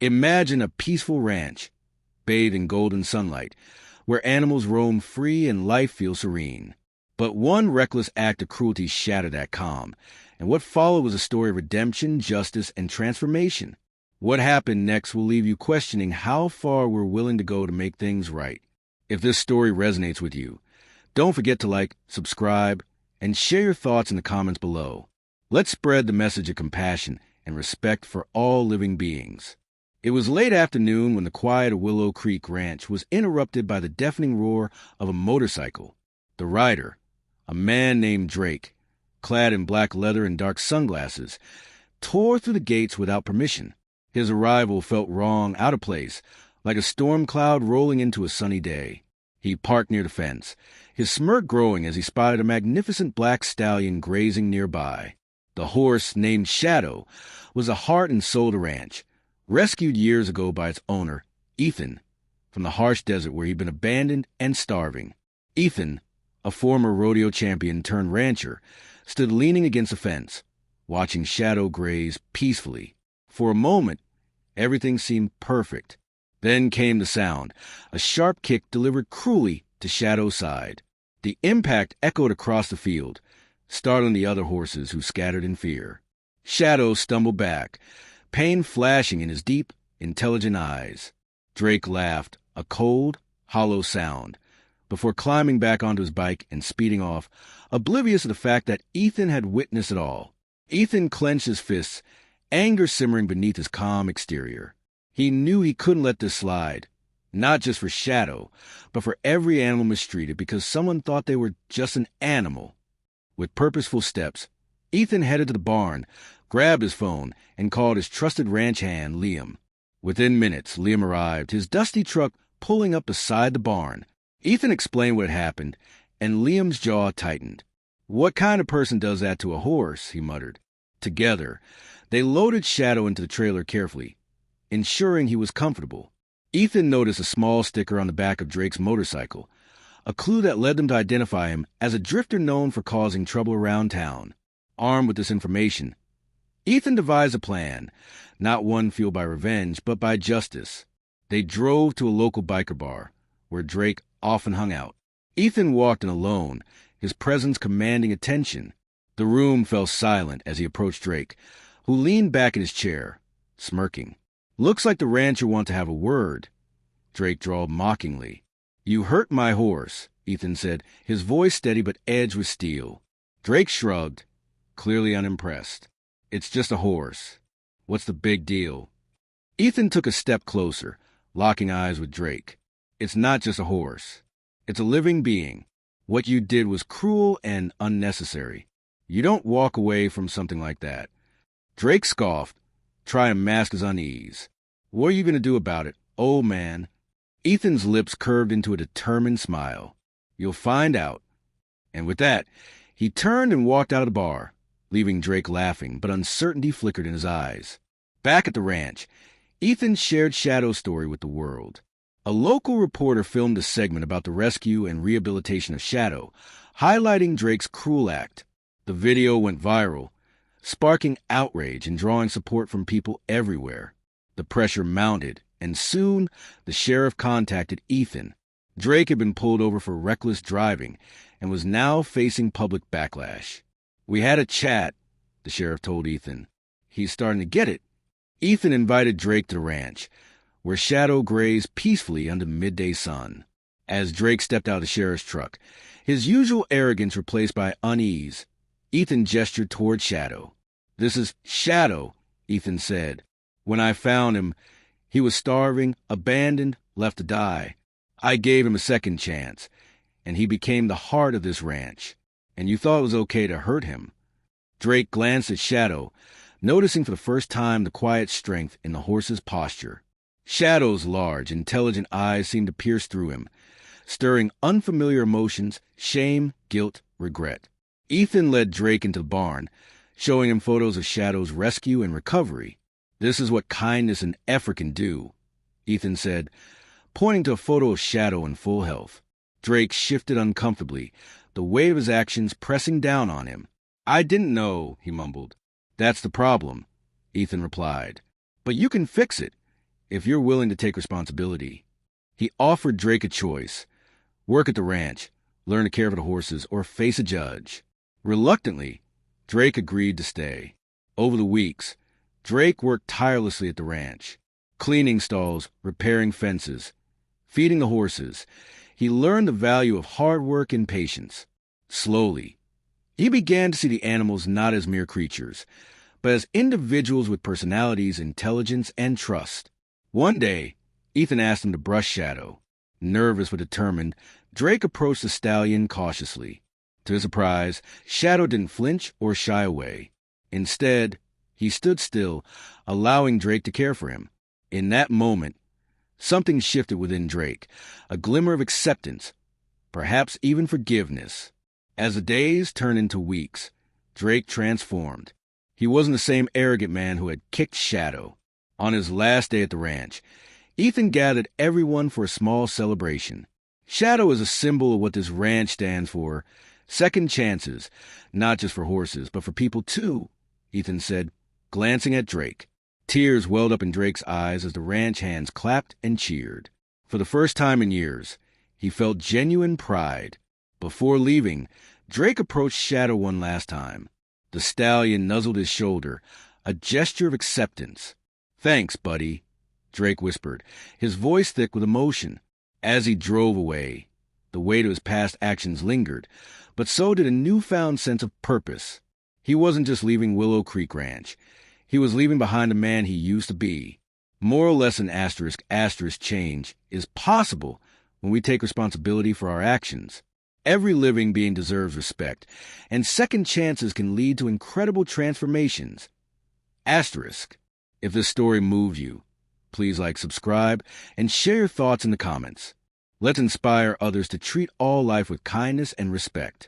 Imagine a peaceful ranch, bathed in golden sunlight, where animals roam free and life feels serene. But one reckless act of cruelty shattered that calm, and what followed was a story of redemption, justice, and transformation. What happened next will leave you questioning how far we're willing to go to make things right. If this story resonates with you, don't forget to like, subscribe, and share your thoughts in the comments below. Let's spread the message of compassion and respect for all living beings. It was late afternoon when the quiet of Willow Creek Ranch was interrupted by the deafening roar of a motorcycle. The rider, a man named Drake, clad in black leather and dark sunglasses, tore through the gates without permission. His arrival felt wrong, out of place, like a storm cloud rolling into a sunny day. He parked near the fence, his smirk growing as he spotted a magnificent black stallion grazing nearby. The horse, named Shadow, was the heart and soul of the ranch, rescued years ago by its owner, Ethan, from the harsh desert where he'd been abandoned and starving. Ethan, a former rodeo champion turned rancher, stood leaning against a fence, watching Shadow graze peacefully. For a moment, everything seemed perfect. Then came the sound, a sharp kick delivered cruelly to Shadow's side. The impact echoed across the field, startling the other horses who scattered in fear. Shadow stumbled back, pain flashing in his deep, intelligent eyes. Drake laughed, a cold, hollow sound, before climbing back onto his bike and speeding off, oblivious of the fact that Ethan had witnessed it all. Ethan clenched his fists, anger simmering beneath his calm exterior. He knew he couldn't let this slide, not just for Shadow, but for every animal mistreated because someone thought they were just an animal. With purposeful steps, Ethan headed to the barn, grabbed his phone, and called his trusted ranch hand, Liam. Within minutes, Liam arrived, his dusty truck pulling up beside the barn. Ethan explained what had happened, and Liam's jaw tightened. "What kind of person does that to a horse?" he muttered. Together, they loaded Shadow into the trailer carefully, ensuring he was comfortable. Ethan noticed a small sticker on the back of Drake's motorcycle, a clue that led them to identify him as a drifter known for causing trouble around town. Armed with this information, Ethan devised a plan, not one fueled by revenge, but by justice. They drove to a local biker bar, where Drake often hung out. Ethan walked in alone, his presence commanding attention. The room fell silent as he approached Drake, who leaned back in his chair, smirking. "Looks like the rancher wants to have a word," Drake drawled mockingly. "You hurt my horse," Ethan said, his voice steady but edged with steel. Drake shrugged, clearly unimpressed. "It's just a horse. What's the big deal?" Ethan took a step closer, locking eyes with Drake. "It's not just a horse. It's a living being. What you did was cruel and unnecessary. You don't walk away from something like that." Drake scoffed, trying to mask his unease. "What are you going to do about it, old man?" Ethan's lips curved into a determined smile. "You'll find out." And with that, he turned and walked out of the bar, leaving Drake laughing, but uncertainty flickered in his eyes. Back at the ranch, Ethan shared Shadow's story with the world. A local reporter filmed a segment about the rescue and rehabilitation of Shadow, highlighting Drake's cruel act. The video went viral, sparking outrage and drawing support from people everywhere. The pressure mounted, and soon the sheriff contacted Ethan. Drake had been pulled over for reckless driving and was now facing public backlash. "We had a chat," the sheriff told Ethan. "He's starting to get it." Ethan invited Drake to the ranch, where Shadow grazed peacefully under the midday sun. As Drake stepped out of the sheriff's truck, his usual arrogance replaced by unease, Ethan gestured toward Shadow. "This is Shadow," Ethan said. "When I found him, he was starving, abandoned, left to die. I gave him a second chance, and he became the heart of this ranch. And you thought it was okay to hurt him." Drake glanced at Shadow, noticing for the first time the quiet strength in the horse's posture. Shadow's large, intelligent eyes seemed to pierce through him, stirring unfamiliar emotions, shame, guilt, regret. Ethan led Drake into the barn, showing him photos of Shadow's rescue and recovery. "This is what kindness and effort can do," Ethan said, pointing to a photo of Shadow in full health. Drake shifted uncomfortably, the weight of his actions pressing down on him. "I didn't know," he mumbled. "That's the problem," Ethan replied. "But you can fix it. if you're willing to take responsibility. He offered Drake a choice: work at the ranch, learn to care for the horses, or face a judge. Reluctantly, Drake agreed to stay. Over the weeks, Drake worked tirelessly at the ranch, cleaning stalls, repairing fences, feeding the horses. He learned the value of hard work and patience. Slowly, he began to see the animals not as mere creatures, but as individuals with personalities, intelligence, and trust. One day, Ethan asked him to brush Shadow. Nervous but determined, Drake approached the stallion cautiously. To his surprise, Shadow didn't flinch or shy away. Instead, he stood still, allowing Drake to care for him. In that moment, something shifted within Drake, a glimmer of acceptance, perhaps even forgiveness. As the days turned into weeks, Drake transformed. He wasn't the same arrogant man who had kicked Shadow. On his last day at the ranch, Ethan gathered everyone for a small celebration. Shadow is a symbol of what this ranch stands for: second chances, not just for horses, but for people too, Ethan said, glancing at Drake. Tears welled up in Drake's eyes as the ranch hands clapped and cheered. For the first time in years, he felt genuine pride. Before leaving, Drake approached Shadow one last time. The stallion nuzzled his shoulder, a gesture of acceptance. "Thanks, buddy," Drake whispered, his voice thick with emotion. As he drove away, the weight of his past actions lingered, but so did a newfound sense of purpose. He wasn't just leaving Willow Creek Ranch. He was leaving behind the man he used to be. Moral lesson *** change is possible when we take responsibility for our actions. Every living being deserves respect, and second chances can lead to incredible transformations. *** If this story moved you, please like, subscribe, and share your thoughts in the comments. Let's inspire others to treat all life with kindness and respect.